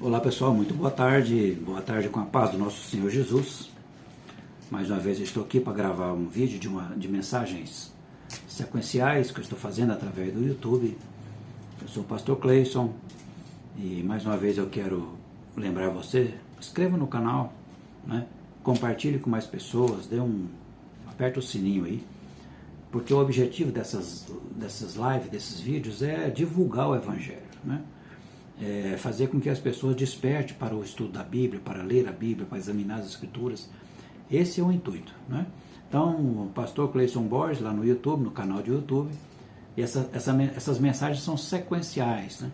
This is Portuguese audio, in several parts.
Olá pessoal, muito boa tarde com a paz do nosso Senhor Jesus. Mais uma vez eu estou aqui para gravar um vídeo de mensagens sequenciais que eu estou fazendo através do YouTube. Eu sou o pastor Cleison e mais uma vez eu quero lembrar você, inscreva no canal, né? Compartilhe com mais pessoas, aperta o sininho aí, porque o objetivo dessas lives, desses vídeos é divulgar o Evangelho, né? Fazer com que as pessoas despertem para o estudo da Bíblia, para ler a Bíblia, para examinar as Escrituras. Esse é o intuito, né? Então, o pastor Cleison Borges, lá no YouTube, no canal de YouTube, e essas mensagens são sequenciais, né?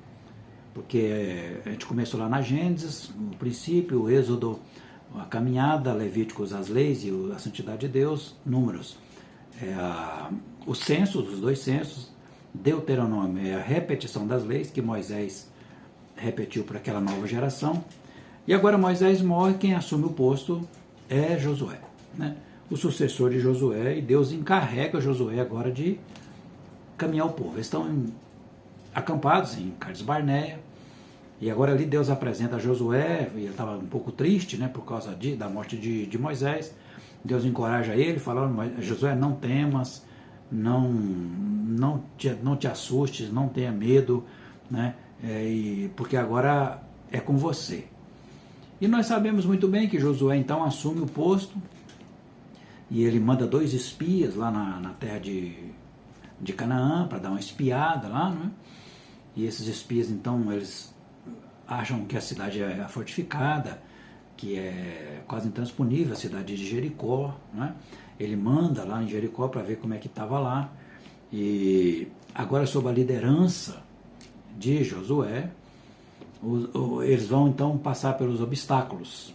Porque a gente começou lá na Gênesis, o princípio, o Êxodo, a caminhada, Levíticos, as leis e a santidade de Deus, Números, os censos, os dois censos, Deuteronômio é a repetição das leis que Moisés repetiu para aquela nova geração. E agora Moisés morre, quem assume o posto é Josué, né? O sucessor de Josué, e Deus encarrega Josué agora de caminhar o povo. Eles estão acampados em Cades Barneia, e agora ali Deus apresenta a Josué, e ele estava um pouco triste, né, por causa da morte de Moisés. Deus encoraja ele, falando: Josué, não temas, não te assustes, não tenha medo, né? Porque agora é com você. E nós sabemos muito bem que Josué então assume o posto, e ele manda 2 espias lá na terra de Canaã para dar uma espiada lá, né? E esses espias então eles acham que a cidade é fortificada, que é quase intransponível, a cidade de Jericó, né? Ele manda lá em Jericó para ver como é que estava lá, e agora sob a liderança de Josué, eles vão então passar pelos obstáculos,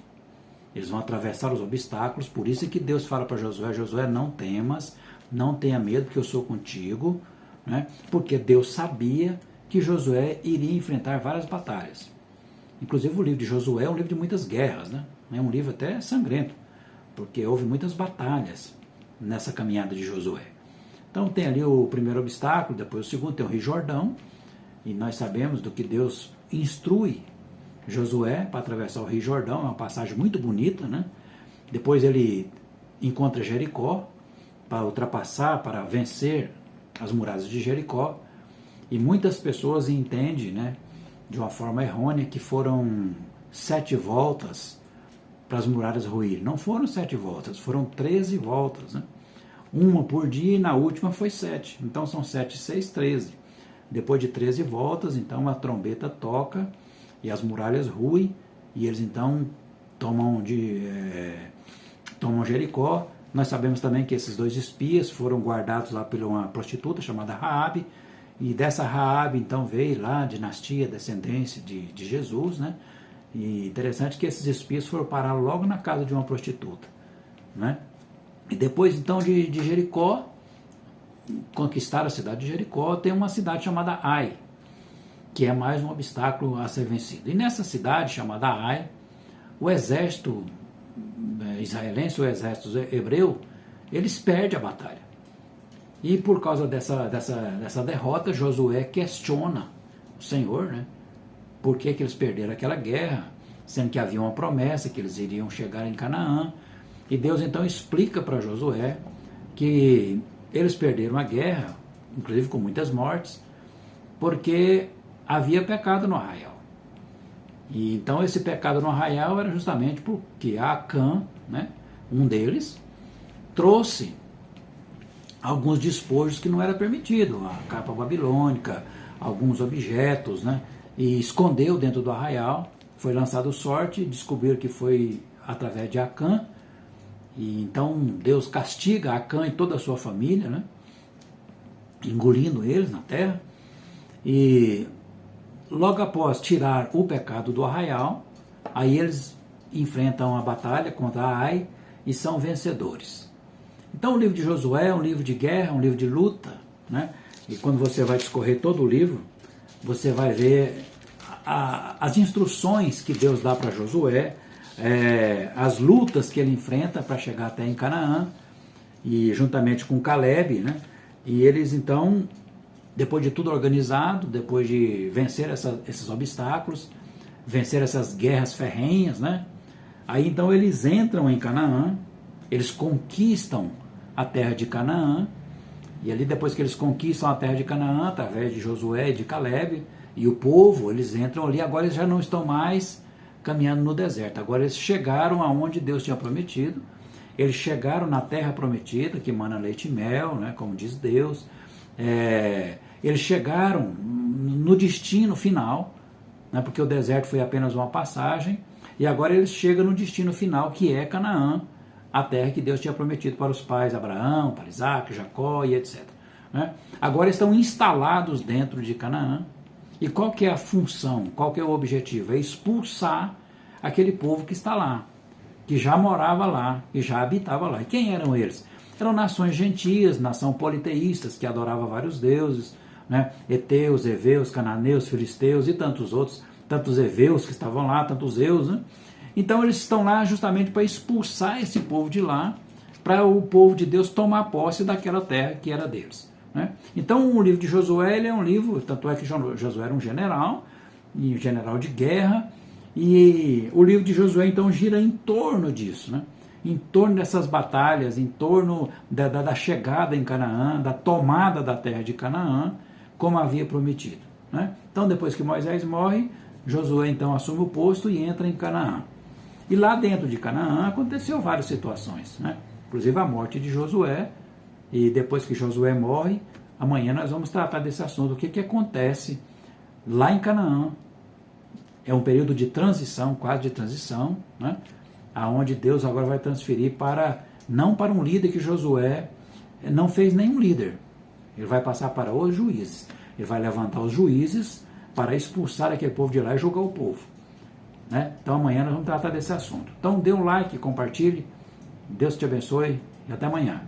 eles vão atravessar os obstáculos. Por isso é que Deus fala para Josué: Josué, não temas, não tenha medo, porque eu sou contigo, né? Porque Deus sabia que Josué iria enfrentar várias batalhas. Inclusive o livro de Josué é um livro de muitas guerras, né? É um livro até sangrento, porque houve muitas batalhas nessa caminhada de Josué. Então tem ali o primeiro obstáculo, depois o segundo, tem o Rio Jordão, e nós sabemos do que Deus instrui Josué para atravessar o Rio Jordão. É uma passagem muito bonita, né? Depois ele encontra Jericó para ultrapassar, para vencer as muralhas de Jericó. E muitas pessoas entendem, né, de uma forma errônea, que foram 7 voltas para as muralhas ruir. Não foram 7 voltas, foram 13 voltas, né? Uma por dia, e na última foi 7. Então são 7, 6, 13. Depois de 13 voltas, então a trombeta toca e as muralhas ruem, e eles então tomam Jericó. Nós sabemos também que esses 2 espias foram guardados lá por uma prostituta chamada Raabe, e dessa Raabe então veio lá a dinastia, a descendência de Jesus, né? E interessante que esses espias foram parar logo na casa de uma prostituta, né? E depois então de Jericó, conquistar a cidade de Jericó, tem uma cidade chamada Ai, que é mais um obstáculo a ser vencido. E nessa cidade chamada Ai, o exército israelense, o exército hebreu, eles perdem a batalha. E por causa dessa derrota, Josué questiona o Senhor, né? Por que eles perderam aquela guerra, sendo que havia uma promessa que eles iriam chegar em Canaã. E Deus então explica para Josué que eles perderam a guerra, inclusive com muitas mortes, porque havia pecado no arraial. E então esse pecado no arraial era justamente porque Acã, né, um deles, trouxe alguns despojos que não era permitido, a capa babilônica, alguns objetos, né, e escondeu dentro do arraial. Foi lançado sorte, descobriram que foi através de Acã. E então Deus castiga Acã e toda a sua família, né? Engolindo eles na terra. E logo após tirar o pecado do arraial, aí eles enfrentam a batalha contra Ai e são vencedores. Então o livro de Josué é um livro de guerra, um livro de luta, né? E quando você vai discorrer todo o livro, você vai ver as instruções que Deus dá para Josué, as lutas que ele enfrenta para chegar até em Canaã, e juntamente com Caleb, né? E eles então, depois de tudo organizado, depois de vencer esses obstáculos, vencer essas guerras ferrenhas, né? Aí então eles entram em Canaã, eles conquistam a terra de Canaã, e ali depois que eles conquistam a terra de Canaã, através de Josué e de Calebe, e o povo, eles entram ali, agora eles já não estão mais caminhando no deserto, agora eles chegaram aonde Deus tinha prometido, eles chegaram na terra prometida, que mana leite e mel, né, como diz Deus, eles chegaram no destino final, né, porque o deserto foi apenas uma passagem, e agora eles chegam no destino final, que é Canaã, a terra que Deus tinha prometido para os pais, Abraão, para Isaac, Jacó e etc. Né? Agora estão instalados dentro de Canaã, e qual que é a função, qual que é o objetivo? É expulsar aquele povo que está lá, que já morava lá, que já habitava lá. E quem eram eles? Eram nações gentias, nação politeístas, que adorava vários deuses, né? Heteus, Heveus, Cananeus, Filisteus e tantos outros, tantos Heveus que estavam lá, tantos Eus, né? Então eles estão lá justamente para expulsar esse povo de lá, para o povo de Deus tomar posse daquela terra que era deles, né? Então o livro de Josué, ele é um livro, tanto é que Josué era um general, e um general de guerra, e o livro de Josué então gira em torno disso, né? Em torno dessas batalhas, em torno da chegada em Canaã, da tomada da terra de Canaã, como havia prometido, né? Então depois que Moisés morre, Josué então assume o posto e entra em Canaã. E lá dentro de Canaã aconteceu várias situações, né? Inclusive a morte de Josué, e depois que Josué morre, amanhã nós vamos tratar desse assunto, o que acontece lá em Canaã. É um período de transição, quase de transição, né? Aonde Deus agora vai transferir não para um líder que Josué não fez nenhum líder. Ele vai passar para os juízes. Ele vai levantar os juízes para expulsar aquele povo de lá e julgar o povo, né? Então amanhã nós vamos tratar desse assunto. Então dê um like, compartilhe, Deus te abençoe e até amanhã.